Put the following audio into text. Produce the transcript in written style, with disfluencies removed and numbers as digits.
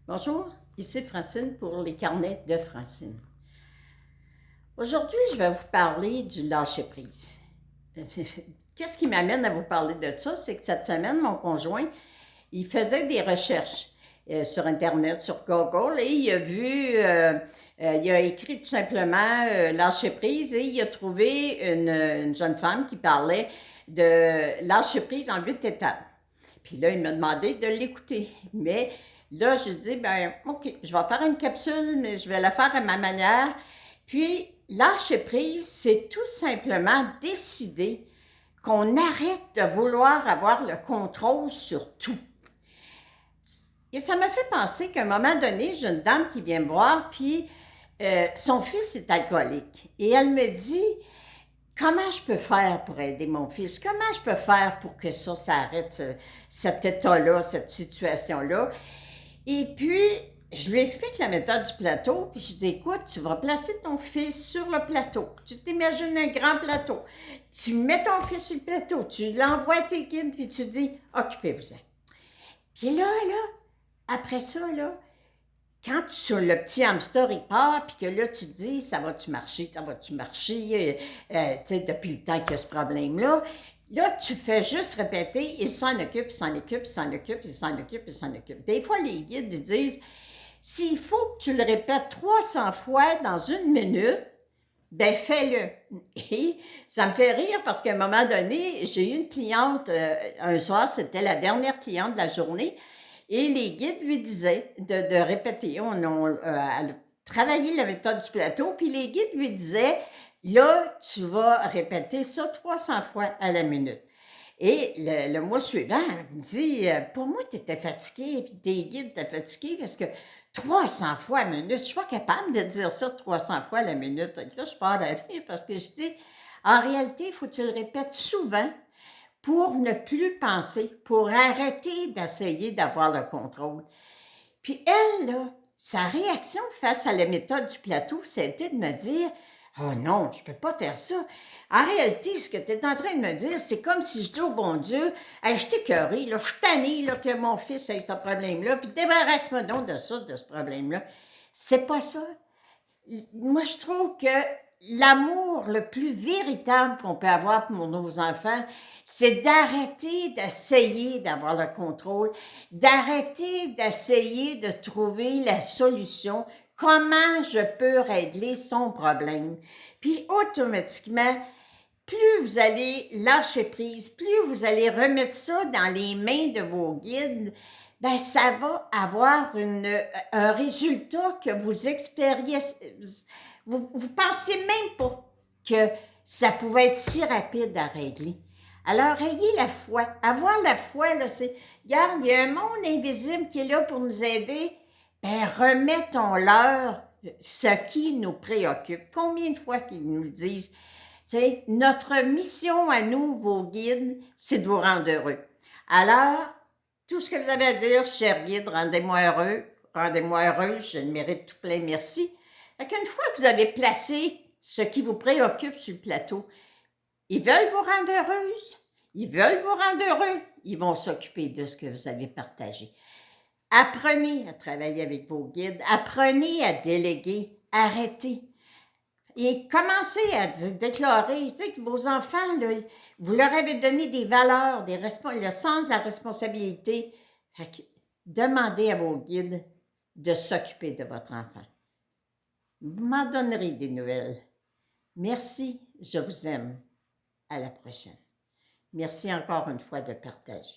Bonjour, ici Francine pour les carnets de Francine. Aujourd'hui, je vais vous parler du lâcher-prise. Qu'est-ce qui m'amène à vous parler de ça? C'est que cette semaine, mon conjoint, il faisait des recherches sur Internet, sur Google, et il a vu, il a écrit tout simplement lâcher-prise et il a trouvé une jeune femme qui parlait de lâcher-prise en 8 étapes. Puis là, il m'a demandé de l'écouter. Mais là, je dis, ben, OK, je vais faire une capsule, mais je vais la faire à ma manière. Puis, lâcher prise, c'est tout simplement décider qu'on arrête de vouloir avoir le contrôle sur tout. Et ça m'a fait penser qu'à un moment donné, j'ai une dame qui vient me voir, puis son fils est alcoolique. Et elle me dit, comment je peux faire pour aider mon fils? Comment je peux faire pour que ça arrête, cet état-là, cette situation-là? Et puis, je lui explique la méthode du plateau, puis je dis, écoute, tu vas placer ton fils sur le plateau. Tu t'imagines un grand plateau. Tu mets ton fils sur le plateau, tu l'envoies à tes guides, puis tu dis, occupez-vous-en. Puis là, après ça, quand sur le petit hamster, il part, puis que là, tu te dis, ça va-tu marcher, tu sais, depuis le temps qu'il y a ce problème-là, là, tu fais juste répéter, il s'en occupe, il s'en occupe, il s'en occupe, il s'en occupe, il s'en occupe. Des fois, les guides ils disent, s'il faut que tu le répètes 300 fois dans une minute, ben fais-le. Et ça me fait rire parce qu'à un moment donné, j'ai eu une cliente, un soir, c'était la dernière cliente de la journée, et les guides lui disaient de répéter. Elle a travaillé la méthode du plateau, puis les guides lui disaient, là, tu vas répéter ça 300 fois à la minute. Et le mois suivant, elle me dit, pour moi, tu étais fatiguée, puis tes guides étaient fatigués parce que 300 fois à la minute, je suis pas capable de dire ça 300 fois à la minute. Et là, je pars à rire parce que je dis, en réalité, il faut que tu le répètes souvent pour ne plus penser, pour arrêter d'essayer d'avoir le contrôle. Puis elle, là, sa réaction face à la méthode du plateau, c'était de me dire, oh non, je peux pas faire ça. En réalité, ce que tu es en train de me dire, c'est comme si je dis au bon Dieu, hey, je t'ai écœurée, là, je suis tannée là, que mon fils ait ce problème-là, puis débarrasse-moi donc de ça, de ce problème-là. C'est pas ça. Moi, je trouve que l'amour le plus véritable qu'on peut avoir pour nos enfants, c'est d'arrêter d'essayer d'avoir le contrôle, d'arrêter d'essayer de trouver la solution, comment je peux régler son problème. Puis automatiquement, plus vous allez lâcher prise, plus vous allez remettre ça dans les mains de vos guides, ben ça va avoir un résultat que vous expérimentez. Vous pensez même pas que ça pouvait être si rapide à régler. Alors, ayez la foi. Avoir la foi, là, c'est, regarde, il y a un monde invisible qui est là pour nous aider. Ben, remettons-leur ce qui nous préoccupe. Combien de fois qu'ils nous le disent? Tu sais, notre mission à nous, vos guides, c'est de vous rendre heureux. Alors, tout ce que vous avez à dire, cher guide, rendez-moi heureux, rendez-moi heureuse, je le mérite tout plein merci. Fait qu'une fois que vous avez placé ce qui vous préoccupe sur le plateau, ils veulent vous rendre heureuse, ils veulent vous rendre heureux, ils vont s'occuper de ce que vous avez partagé. Apprenez à travailler avec vos guides, apprenez à déléguer, arrêtez. Et commencez à déclarer, tu sais, que vos enfants, là, vous leur avez donné des valeurs, le sens de la responsabilité. Fait que demandez à vos guides de s'occuper de votre enfant. Vous m'en donnerez des nouvelles. Merci, je vous aime. À la prochaine. Merci encore une fois de partager.